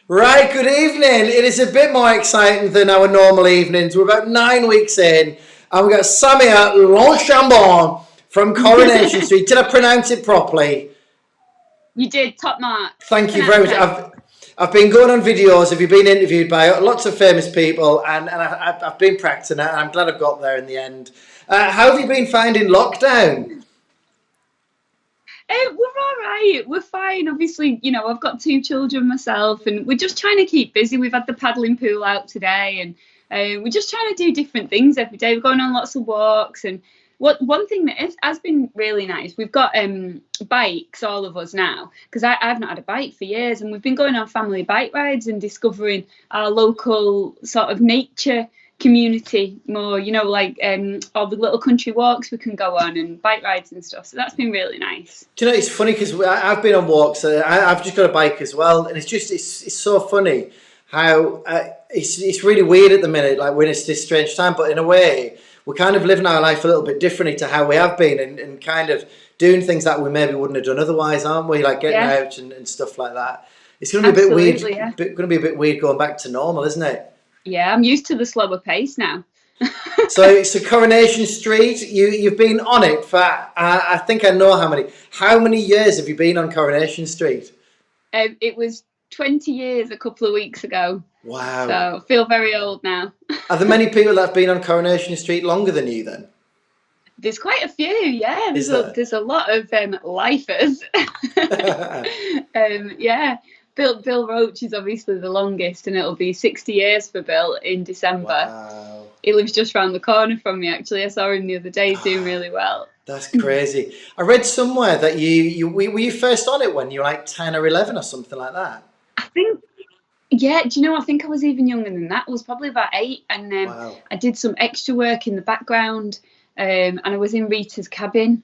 Right, good evening. It is a bit more exciting than our normal evenings. We're about 9 weeks in, and we've got Samia Longchambon from Coronation Street. Did I pronounce it properly? You did top marks. Thank you 10 out very of much. 10. I've been going on videos. Have you been interviewed by lots of famous people? And I've been practicing it, and I'm glad I've got there in the end. How have you been finding lockdown? We're all right. We're fine. Obviously, I've got two children myself, and we're just trying to keep busy. We've had the paddling pool out today, and we're just trying to do different things every day. We're going on lots of walks, and one thing that has been really nice. We've got bikes, all of us now, because I've not had a bike for years, and we've been going on family bike rides and discovering our local sort of nature community more, like all the little country walks we can go on and bike rides and stuff. So that's been really nice. Do you know, it's funny because I've been on walks. I've just got a bike as well, and it's so funny how it's really weird at the minute. Like we're in this strange time, but in a way, we're kind of living our life a little bit differently to how we have been, and kind of doing things that we maybe wouldn't have done otherwise, aren't we? Like getting Yeah, out and stuff like that. It's going to be a bit weird. absolutely. Yeah, Going to be a bit weird going back to normal, isn't it? yeah. I'm used to the slower pace now. So Coronation Street, you've been on it for I think I know how many. How many years have you been on Coronation Street? It was 20 years a couple of weeks ago, so Wow. I feel very old now. Are there many people that have been on Coronation Street longer than you then? There's quite a few. Yeah, Is there's a there? there's a lot of lifers. Yeah. Bill Roach is obviously the longest, and it'll be 60 years for Bill in December. Wow. He lives just round the corner from me, actually. I saw him the other day. He's doing really well. That's crazy. I read somewhere that were you first on it when you were like 10 or 11 or something like that? I think, yeah, do you know, I think I was even younger than that. I was probably about 8, and Wow. I did some extra work in the background, and I was in Rita's cabin.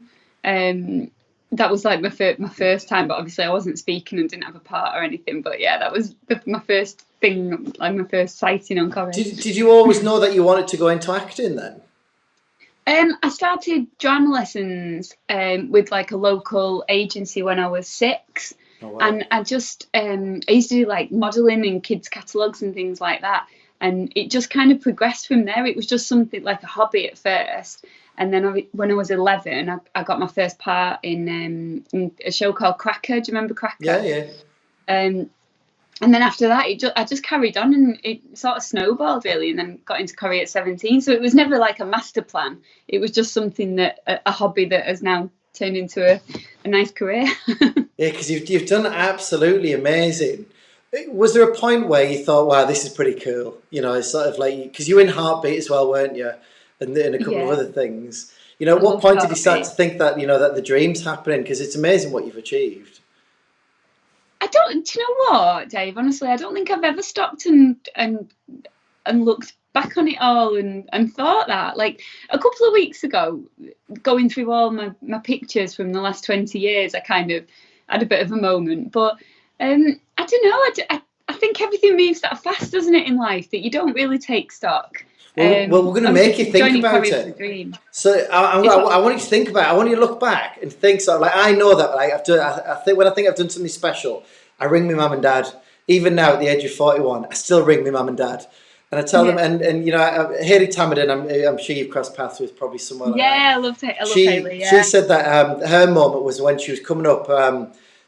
That was like my first time, but obviously I wasn't speaking and didn't have a part or anything. But yeah, that was my first thing, like my first sighting on Corrie. Did you always know that you wanted to go into acting then? I started drama lessons with like a local agency when I was 6, Oh wow. and I used to do like modelling in kids' catalogues and things like that, and it just kind of progressed from there. It was just something like a hobby at first, and then when I was 11, I got my first part in a show called Cracker. Do you remember Yeah, Cracker? yeah. Um, and then after that, I just carried on, and it sort of snowballed really, and then got into Corrie at 17. So it was never like a master plan. It was just something that a hobby that has now turned into a nice career. Yeah, because you've done absolutely amazing. Was there a point where you thought, "Wow, this is pretty cool"? You know, it's sort of like because you were in Heartbeat as well, weren't you? And a couple of Yeah, other things. You know, I at what loved point did you start to Heartbeat. think that that the dream's happening? Because it's amazing what you've achieved. I don't. Do you know what, Dave? Honestly, I don't think I've ever stopped and looked back on it all and thought that. Like a couple of weeks ago, going through all my pictures from the last 20 years, I kind of had a bit of a moment. But I don't know. I think everything moves that fast, doesn't it, in life, that you don't really take stock. Well, we're going to make you Obviously, think joining about Corrie was a it. dream. So It's what? I want you to think about it. I want you to look back and think sort of like I know that like I've done. I think when I think I've done something special, I ring my mum and dad. Even now at the age of 41, I still ring my mum and dad, and I tell them. Yeah. And Haley Tamerton, I'm sure you've crossed paths with probably somewhere like that. Yeah, I love Haley. She Yeah. said that her moment was when she was coming up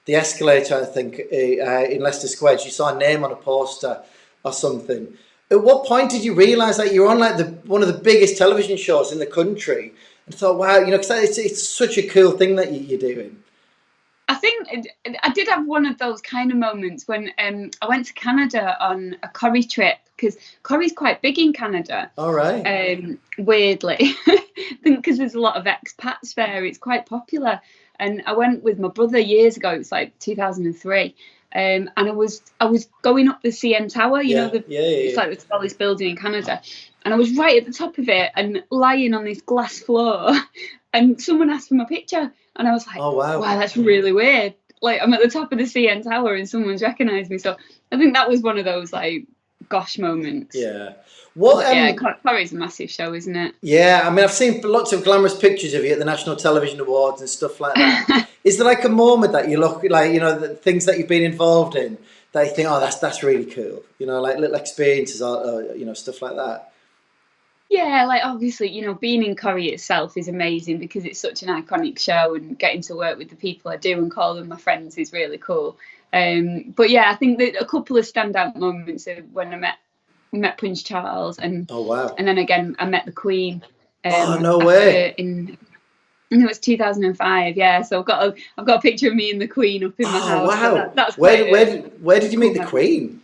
the escalator. I think in Leicester Square, she saw a name on a poster or something. At what point did you realise that you were on like one of the biggest television shows in the country, and thought, wow, because it's such a cool thing that you're doing. I think I did have one of those kind of moments when I went to Canada on a Corrie trip, because Corrie's quite big in Canada. All right. Weirdly, I think because there's a lot of expats there, it's quite popular. And I went with my brother years ago. It was like 2003, and I was going up the CN Tower. Yeah, It's yeah. like the tallest building in Canada, and I was right at the top of it and lying on this glass floor. And someone asked for my picture, and I was like, Oh wow. "Wow, that's really weird." Like I'm at the top of the CN Tower, and someone's recognised me. So I think that was one of those like gosh moments. Yeah. What But yeah, Corrie's a massive show, isn't it? Yeah, I mean, I've seen lots of glamorous pictures of you at the National Television Awards and stuff like that. Is there like a moment that you look like, the things that you've been involved in that you think, oh, that's really cool? You know, like little experiences or you know, stuff like that. Yeah, like obviously, being in Corrie itself is amazing because it's such an iconic show, and getting to work with the people I do and call them my friends is really cool. But yeah, I think that a couple of standout moments are when I met Prince Charles, and Oh wow. then again I met the Queen Oh no after way. I think it was 2005. Yeah, so I've got a picture of me and the Queen up in my Oh house. So wow. that's quite Where did you meet cool the memory. Queen?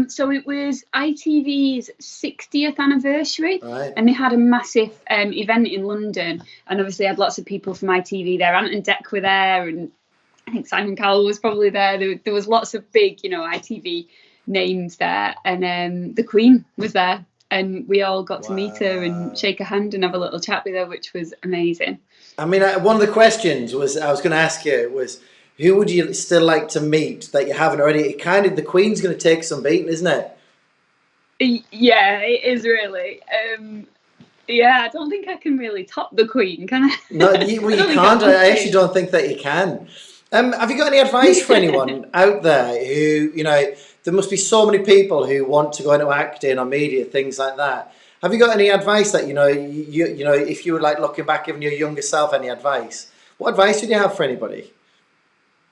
So it was ITV's 60th anniversary, Right. and they had a massive event in London, and obviously had lots of people from ITV there. Ant and Dec were there, and I think Simon Cowell was probably there. There was lots of big, ITV names there, and the Queen was there, and we all got to meet her and Wow. shake her hand and have a little chat with her, which was amazing. I mean, one of the questions was I was going to ask you was who would you still like to meet that you haven't already? It kind of the Queen's going to take some beating, isn't it? Yeah, it is really. Yeah, I don't think I can really top the Queen, can I? No, I well, you don't think I can't. want I actually to. don't think that you can. Have you got any advice for anyone out there who, you know, there must be so many people who want to go into acting or media, things like that. Have you got any advice that, you know, if you were like looking back, giving your younger self any advice, what advice would you have for anybody?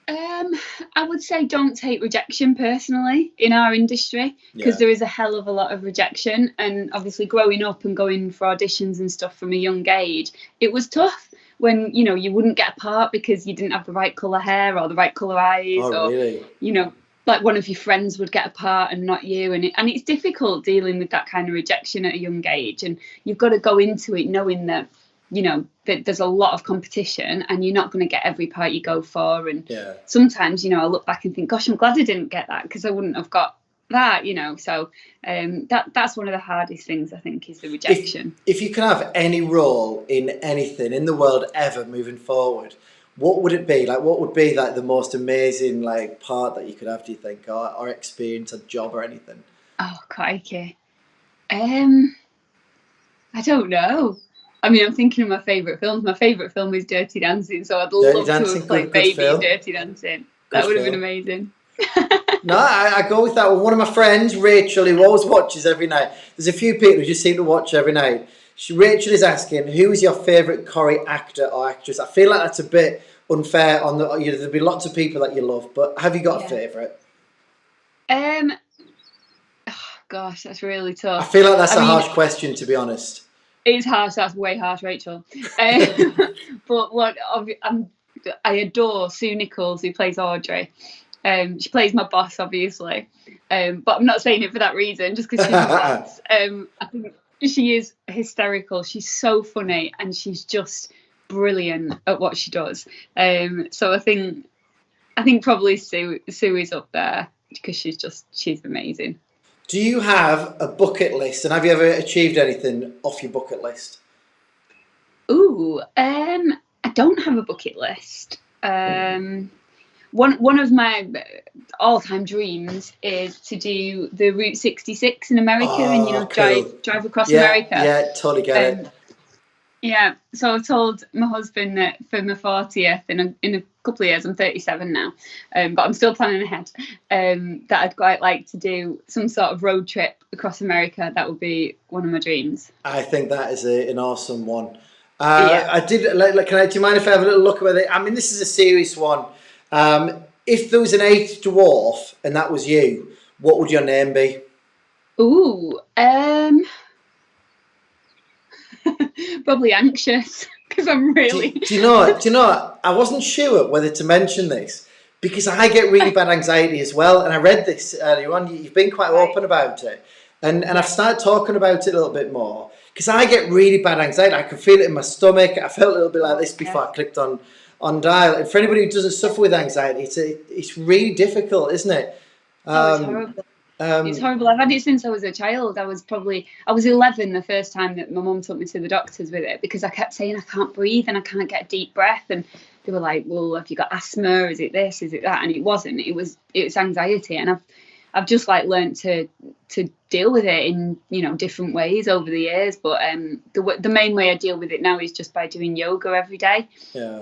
Um, I would say don't take rejection personally in our industry, because Yeah. there is a hell of a lot of rejection. And obviously, growing up and going for auditions and stuff from a young age, it was tough when you wouldn't get a part because you didn't have the right colour hair or the right colour eyes, Oh, or really? you know, like one of your friends would get a part and not you. And it's difficult dealing with that kind of rejection at a young age. And you've got to go into it knowing that that there's a lot of competition and you're not going to get every part you go for. And Yeah. sometimes I look back and think, gosh, I'm glad I didn't get that, because I wouldn't have got that. So that's one of the hardest things, I think, is the If rejection. if you can have any role in anything in the world ever moving forward, what would it be? Like, what would be like the most amazing like part that you could have? Do you think, or experience, a job, or anything? Oh, crikey. um I don't know. I mean, I'm thinking of my favourite films. My favourite film is Dirty Dancing, so I'd Dirty love to have Dancing, played good Baby in film, Dirty Dancing. good That would have been film. amazing. No, I go with that one. One of my friends, Rachel, who always watches every night. There's a few people who just seem to watch every night. Rachel is asking, who is your favourite Corrie actor or actress? I feel like that's a bit unfair. There'll be lots of people that you love, but have you got a Yeah. favourite? um oh, gosh, that's really I tough. feel like that's I a mean, harsh question, to be honest. it's harsh. That's way harsh, Rachel. But I adore Sue Nichols, who plays Audrey. She plays my boss, obviously, but I'm not saying it for that reason, just because she's my boss. I think she is hysterical. She's so funny, and she's just brilliant at what she does. So I think probably Sue is up there because she's amazing. Do you have a bucket list, and have you ever achieved anything off your bucket list? Ooh, I don't have a bucket list. One of my all-time dreams is to do the Route 66 in America, and Oh, cool. drive across Yeah, America. yeah, totally get Um, it. yeah, so I've told my husband that for my 40th in a couple of years, I'm 37 now, but I'm still planning ahead. That I'd quite like to do some sort of road trip across America. That would be one of my dreams. I think that is an awesome one. Yeah. I did. Do you mind if I have a little look at it? I mean, this is a serious one. If there was an eighth dwarf and that was you, what would your name be? Ooh. Probably anxious because I'm really. Do you know? Do you know? I wasn't sure whether to mention this because I get really bad anxiety as well. And I read this earlier on. You've been quite Right. open about it, and Yeah. I've started talking about it a little bit more because I get really bad anxiety. I can feel it in my stomach. I felt a little bit like this before Yeah. I clicked on dial. And for anybody who doesn't suffer with anxiety, it's really difficult, isn't it? Oh, it's Um, horrible. It's um, horrible. I've had it since I was a child. I was 11 the first time that my mum took me to the doctors with it, because I kept saying I can't breathe and I can't get a deep breath, and they were like, "Well, have you got asthma? Is it this? Is it that?" And it wasn't. It was anxiety, and I've just like learned to deal with it in different ways over the years. But the main way I deal with it now is just by doing yoga every day. yeah.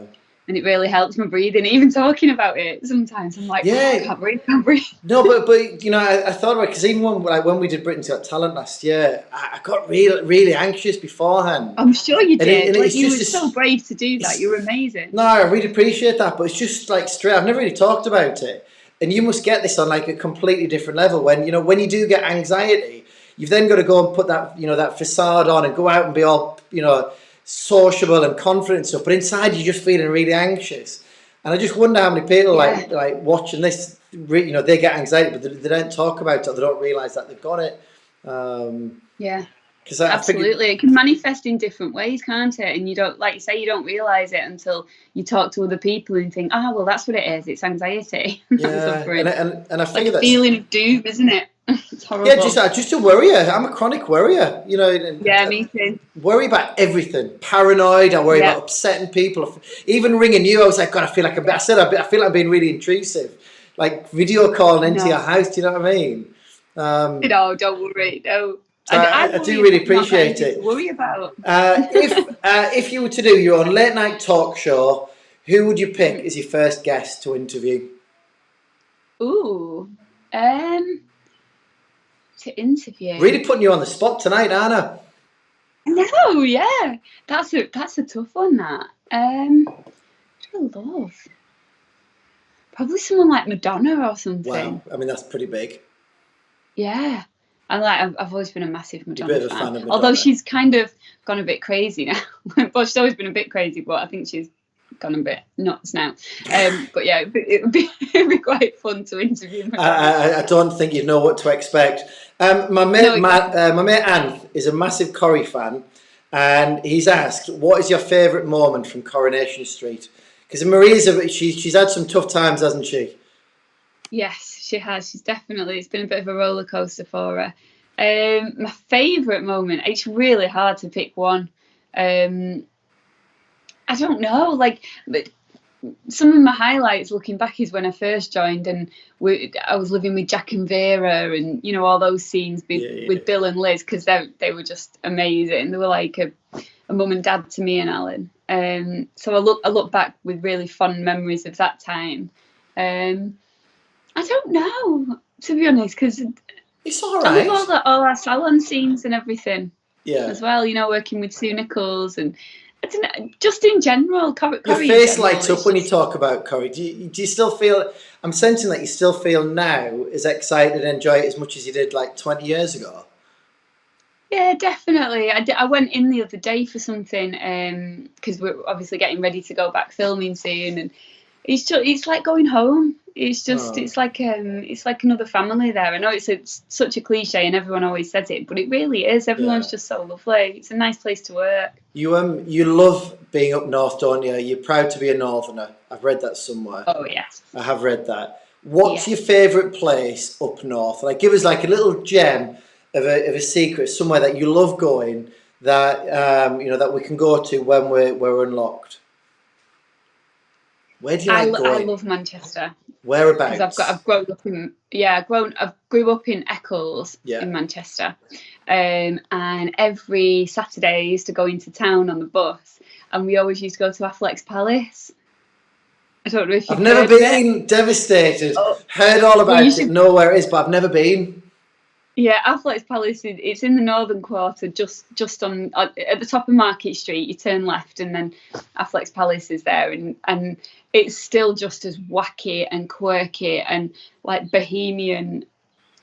and it really helps my breathing. Even talking about it, sometimes I'm like, oh, I Yeah. can't breathe, can't breathe. No, but you know, I thought about, because even when we did Britain's Got Talent last year, I got really anxious beforehand, I'm sure you and did. Like, it's you just were so this. brave to do that. It's, You're amazing. no, I really appreciate that, but it's just like straight. I've never really talked about it, and you must get this on like a completely different level. When you do get anxiety, you've then got to go and put that that facade on and go out and be all sociable and confident and stuff. But inside, you're just feeling really anxious. And I just wonder how many people Yeah. like watching this, they get anxiety, but they don't talk about it, or they don't realise that they've got it. Yeah. Because I figured, Absolutely. It can manifest in different ways, can't it? And you don't, like you say, you don't realise it until you talk to other people and think, oh, well, that's what it is. It's anxiety. I'm yeah, suffering. and I Like figure a that's, feeling of doom, isn't it? It's yeah, horrible. just a worrier. I'm a chronic worrier, and Yeah, me too. worry about everything. Paranoid. I worry Yeah. about upsetting people. Even ringing you, I was like, God, I feel like I feel like I'm being really intrusive, like video calling into your No. house. Do you know what I mean? No, don't worry. No. So I I do worry, really but I've not got appreciate anything to it. worry about. If you were to do your own late night talk show, who would you pick as your first guest to interview? Ooh. Um, to interview. Really putting you on the spot tonight, Anna. No, yeah. That's a tough one, that. What do I love? Probably someone like Madonna or something. Wow, I mean that's pretty big. Yeah. I've always been a massive You're a Madonna bit of a fan. fan of Although Madonna. she's kind of gone a bit crazy now. Well, she's always been a bit crazy, but I think she's gone a bit nuts now. But yeah, it'd be quite fun to interview Madonna. I don't think you know what to expect. My No, mate, my mate Anth is a massive Corrie fan, and he's asked, "What is your favourite moment from Coronation Street?" Because she's had some tough times, hasn't she? yes, she has. It's been a bit of a roller coaster for her. My favourite moment, it's really hard to pick one. Um, I don't know, but some of my highlights looking back is when I first joined, and I was living with Jack and Vera, and all those scenes Yeah. with Bill and Liz, because they were just amazing. They were like a mum and dad to me and Alan. So I look back with really fond memories of that time. I don't know, to be honest, because It's all I love right. all our salon scenes and everything Yeah. as well. Working with Sue Nichols, and I don't know, just in general, Your Corrie in face general. lights up It's when you just, talk about Corrie. Do you still feel? I'm sensing that you still feel now as excited and enjoy it as much as you did like 20 years ago. yeah, definitely. I went in the other day for something, because we're obviously getting ready to go back filming soon, and it's like going home. Oh. It's like another family there. I know it's such a cliche and everyone always says it, but it really is. Everyone's Yeah. just so lovely. It's a nice place to work. You love being up north, don't you? You're proud to be a northerner. I've read that somewhere. Oh yes. I have read that. What's your Yes. favourite place up north? Like, give us like a little gem of a secret, somewhere that you love going, that that we can go to when we're unlocked. Where do you like I going? love Manchester, because Whereabouts? I've grown up in I grew up in Eccles Yeah. in Manchester, and every Saturday I used to go into town on the bus, and we always used to go to Affleck's Palace. I don't know if I've you've never heard of it. been. Devastated. Oh, Heard all well, you about it. should. Know where it is, but I've never been. Yeah, Affleck's Palace. It's in the northern quarter, just on at the top of Market Street. You turn left, and then Affleck's Palace is there, and it's still just as wacky and quirky and like bohemian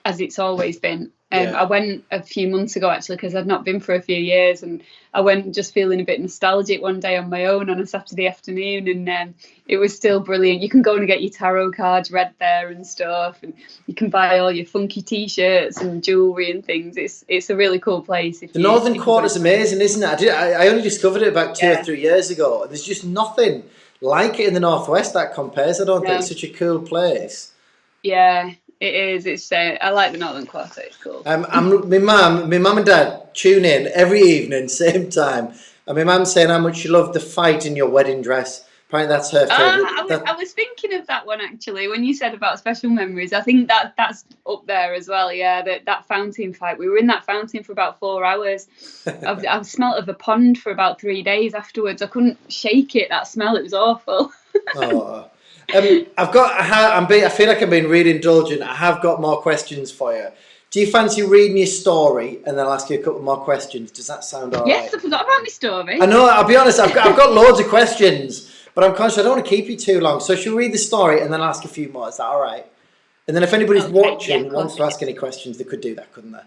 as it's always been. I Yeah. went a few months ago actually, because I'd not been for a few years, and I went just feeling a bit nostalgic one day on my own on a Saturday afternoon, and it was still brilliant. You can go and get your tarot cards read there and stuff, and you can buy all your funky T-shirts and jewellery and things. It's a really cool place The northern if you go. quarter's amazing, isn't it? I only discovered it about 2 or Yeah, 3 years ago. There's just nothing like it in the northwest that compares. I don't think it's no, such a cool place. yeah, it is. I like the northern quarter. It's cool. My mum and dad tune in every evening, same time, and my mum's saying how much she loved the fight in your wedding dress. Apparently that's her favourite. I was thinking of that one actually when you said about special memories. I think that's up there as well. Yeah, that fountain fight. We were in that fountain for about 4 hours. I've smelt of a pond for about 3 days afterwards. I couldn't shake it. That smell. It was awful. Oh. I feel like I'm being really indulgent. I have got more questions for you. Do you fancy reading your story and then I'll ask you a couple more questions? Does that sound all right? Yes, I forgot about my story. I know. I'll be honest. I've got loads of questions, but I'm conscious I don't want to keep you too long. So she'll read the story and then I'll ask a few more. Is that all right? And then if anybody's watching wants to ask any questions, they could do that, couldn't they?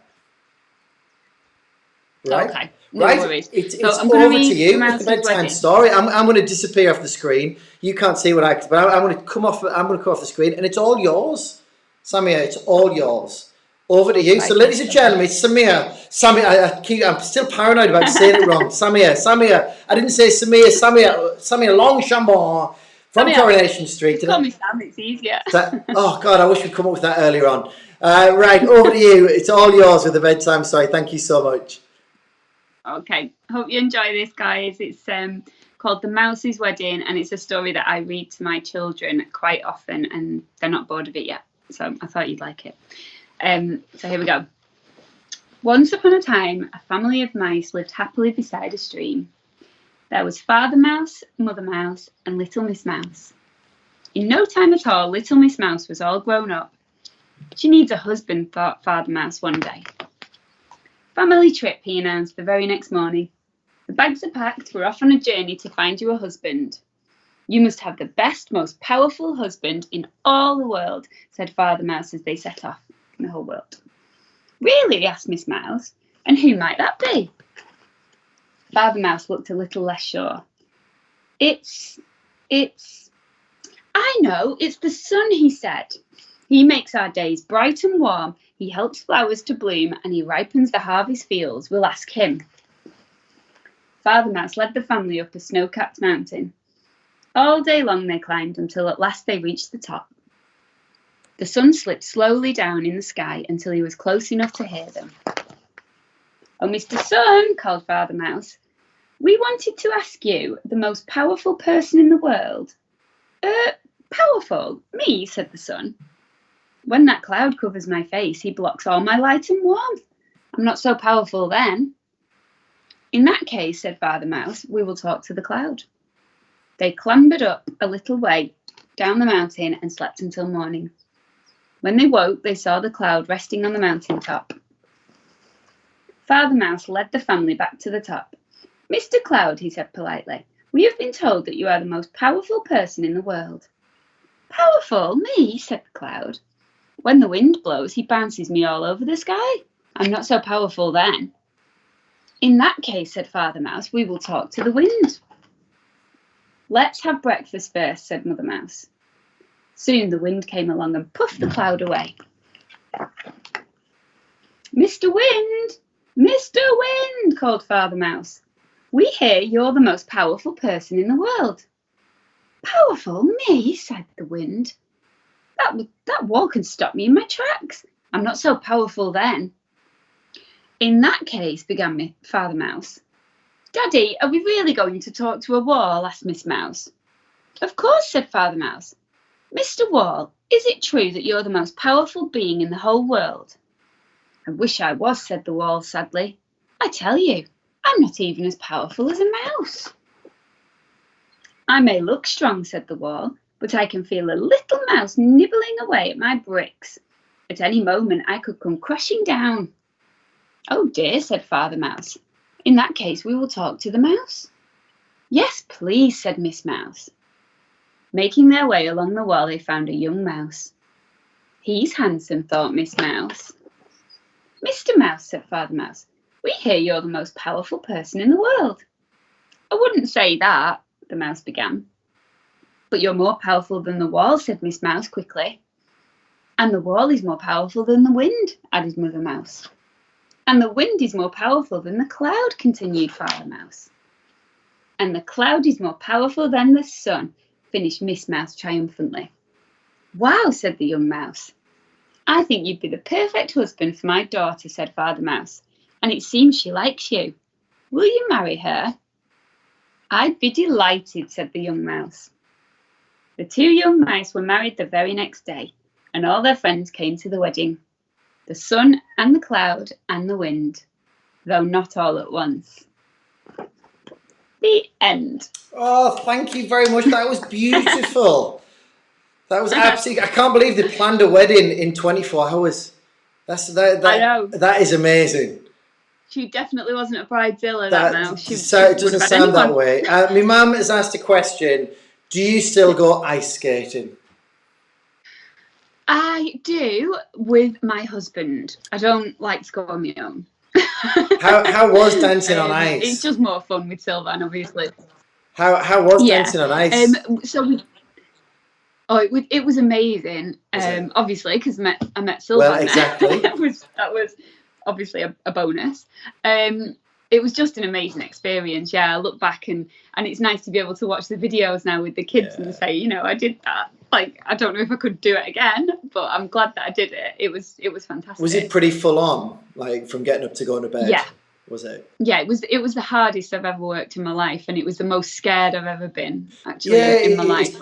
Right. Okay. No worries. It's I'm over to you. The It's the bedtime story. I'm going to disappear off the screen. You can't see what but I'm going to come off the screen, and it's all yours, Samia. It's all yours. Over to you. Right, so, ladies and gentlemen, it's Samia. I'm still paranoid about saying it wrong. Samia. I didn't say Samia. Samia Longchambon from Coronation Street. Call me Sam. It's easier. Oh God, I wish we'd come up with that earlier on. Right, over to you. It's all yours with the bedtime story. Thank you so much. Okay, hope you enjoy this, guys. It's called The Mouse's Wedding, and it's a story that I read to my children quite often, and they're not bored of it yet, so I thought you'd like it. So here we go. Once upon a time, a family of mice lived happily beside a stream. There was Father Mouse, Mother Mouse, and Little Miss Mouse. In no time at all, Little Miss Mouse was all grown up. She needs a husband, thought Father Mouse one day. Family trip, he announced the very next morning. The bags are packed, we're off on a journey to find you a husband. You must have the best, most powerful husband in all the world, said Father Mouse as they set off. In the whole world. Really? Asked Miss Mouse. And who might that be? Father Mouse looked a little less sure. I know, it's the sun, he said. He makes our days bright and warm. He helps flowers to bloom and he ripens the harvest fields. We'll ask him. Father Mouse led the family up a snow-capped mountain. All day long they climbed until at last they reached the top. The sun slipped slowly down in the sky until he was close enough to hear them. Oh, Mr. Sun, called Father Mouse, we wanted to ask you, the most powerful person in the world. Powerful? Me, said the sun. When that cloud covers my face, he blocks all my light and warmth. I'm not so powerful then. In that case, said Father Mouse, we will talk to the cloud. They clambered up a little way down the mountain and slept until morning. When they woke, they saw the cloud resting on the mountain top. Father Mouse led the family back to the top. Mr. Cloud, he said politely, we have been told that you are the most powerful person in the world. Powerful? Me? Said the cloud. When the wind blows, he bounces me all over the sky. I'm not so powerful then. In that case, said Father Mouse, we will talk to the wind. Let's have breakfast first, said Mother Mouse. Soon the wind came along and puffed the cloud away. Mr. Wind! Mr. Wind! Called Father Mouse. We hear you're the most powerful person in the world. Powerful? Me? Said the wind. That wall can stop me in my tracks. I'm not so powerful then. In that case, began Father Mouse. Daddy, are we really going to talk to a wall? Asked Miss Mouse. Of course, said Father Mouse. Mr. Wall, is it true that you're the most powerful being in the whole world? I wish I was, said the wall sadly. I tell you, I'm not even as powerful as a mouse. I may look strong, said the wall, but I can feel a little mouse nibbling away at my bricks. At any moment I could come crashing down. Oh dear, said Father Mouse. In that case we will talk to the mouse. Yes, please, said Miss Mouse. Making their way along the wall, they found a young mouse. He's handsome, thought Miss Mouse. Mr. Mouse, said Father Mouse, we hear you're the most powerful person in the world. I wouldn't say that, the mouse began. But you're more powerful than the wall, said Miss Mouse quickly. And the wall is more powerful than the wind, added Mother Mouse. And the wind is more powerful than the cloud, continued Father Mouse. And the cloud is more powerful than the sun, finished Miss Mouse triumphantly. Wow, said the young mouse. I think you'd be the perfect husband for my daughter, said Father Mouse, and it seems she likes you. Will you marry her? I'd be delighted, said the young mouse. The two young mice were married the very next day, and all their friends came to the wedding. The sun and the cloud and the wind, though not all at once. The end. Oh, thank you very much. That was beautiful. That was absolutely. I can't believe they planned a wedding in 24 hours. I know. That is amazing. She definitely wasn't a bridezilla that now. It doesn't sound that way. My mum has asked a question. Do you still go ice skating? I do with my husband. I don't like to go on my own. How was dancing on ice? It's just more fun with Sylvan, obviously. How was dancing on ice? It was amazing. Obviously, because I met Sylvan. Well, exactly. that was obviously a bonus. It was just an amazing experience. Yeah, I look back and it's nice to be able to watch the videos now with the kids and say, you know, I did that. Like, I don't know if I could do it again, but I'm glad that I did it. It was fantastic. Was it pretty full on, like from getting up to going to bed? Yeah. Was it? Yeah, it was the hardest I've ever worked in my life, and it was the most scared I've ever been actually in my life.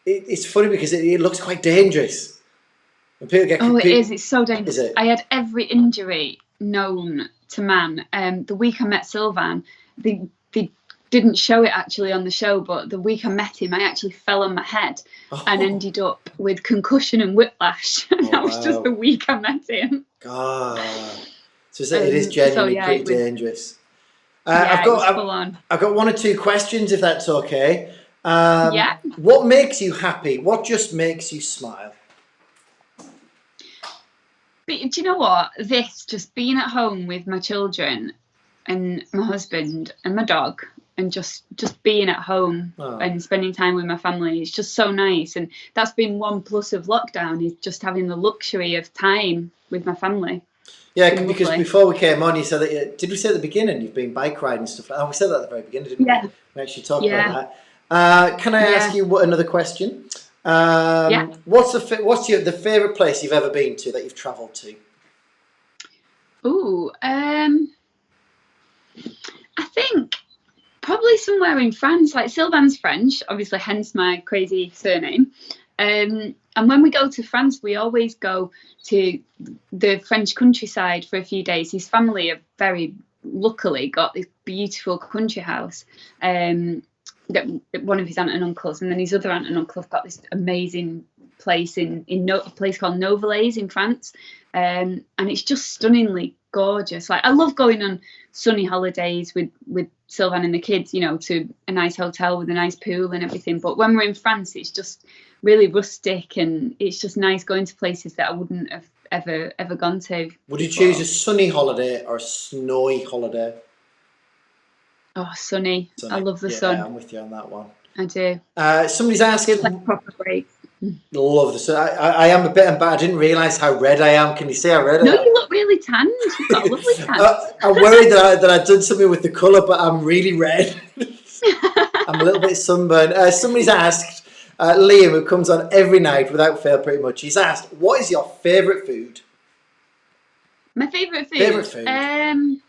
It's funny because it looks quite dangerous. When people get it is. It's so dangerous. Is it? I had every injury known to man. The week I met Sylvan, they didn't show it actually on the show, but the week I met him, I actually fell on my head and ended up with concussion and whiplash. And that was just the week I met him. God. So it is genuinely pretty dangerous. I've got one or two questions, if that's okay. What makes you happy? What just makes you smile? But do you know what? Just being at home with my children and my husband and my dog, and just being at home and spending time with my family, it's just so nice. And that's been one plus of lockdown, is just having the luxury of time with my family. Yeah, because before we came on, you said that did we say at the beginning you've been bike riding and stuff? Oh, we said that at the very beginning, didn't we? Yeah. We actually talked about that. Can I ask you another question? What's the favourite place you've ever been to that you've travelled to? Ooh, I think probably somewhere in France. Like, Sylvan's French, obviously, hence my crazy surname. And when we go to France, we always go to the French countryside for a few days. His family have very luckily got this beautiful country house. One of his aunt and uncles, and then his other aunt and uncle have got this amazing place in a place called Novalaise in France, and it's just stunningly gorgeous. Like, I love going on sunny holidays with Sylvan and the kids, you know, to a nice hotel with a nice pool and everything. But when we're in France, it's just really rustic, and it's just nice going to places that I wouldn't have ever gone to. Would you choose a sunny holiday or a snowy holiday? Oh, sunny. I love the sun. I'm with you on that one. I do. Somebody's asking. It's like a proper break. Love the sun. I am a bit embarrassed. I didn't realise how red I am. Can you see how red I am? No, you look really tanned. You've got a lovely tan. I'm worried that I've done something with the colour, but I'm really red. I'm a little bit sunburned. Somebody's asked, Liam, who comes on every night without fail pretty much, he's asked, what is your favourite food? My favourite food?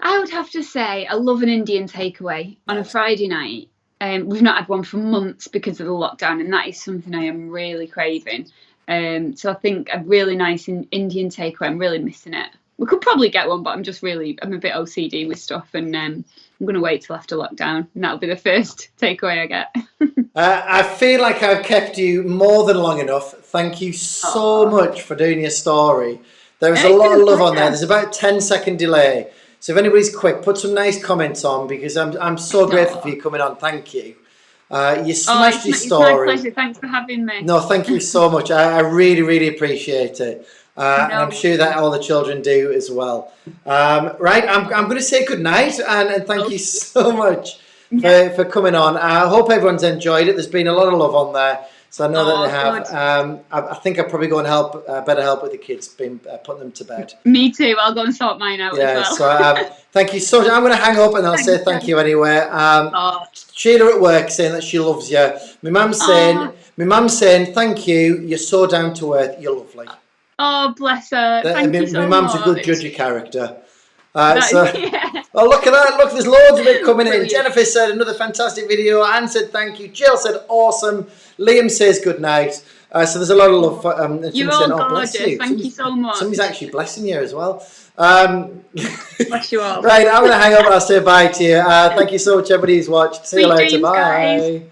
I would have to say I love an Indian takeaway on a Friday night. We've not had one for months because of the lockdown, and that is something I am really craving. So I think a really nice Indian takeaway, I'm really missing it. We could probably get one, but I'm a bit OCD with stuff, and I'm going to wait till after lockdown, and that'll be the first takeaway I get. I feel like I've kept you more than long enough. Thank you so much for doing your story. There's a lot of love on there. There's about a 10-second delay. So if anybody's quick, put some nice comments on, because I'm so grateful for you coming on. Thank you. You smashed your story. It's my pleasure. Thanks for having me. No, thank you so much. I really, really appreciate it. And I'm sure that all the children do as well. Right, I'm going to say good night, and thank you so much for coming on. I hope everyone's enjoyed it. There's been a lot of love on there. So I know that they have. I think I'll probably go and better help with the kids, putting them to bed. Me too. I'll go and sort mine out as well. So thank you so much. I'm going to hang up and I'll say thank you anyway. Sheila at work saying that she loves you. My mum's saying thank you. You're so down to earth. You're lovely. Oh, bless her. Thank you so much. My mum's a good judge of character. Oh, look at that. Look, there's loads of it coming in. Brilliant. Jennifer said another fantastic video. Anne said thank you. Jill said awesome. Liam says good night. So there's a lot of love. You're all gorgeous. Thank you so much. Somebody's actually blessing you as well. Bless you all. Right, I'm going to hang up and I'll say bye to you. Thank you so much, everybody who's watched. See you Sweet later. dreams, Bye. guys.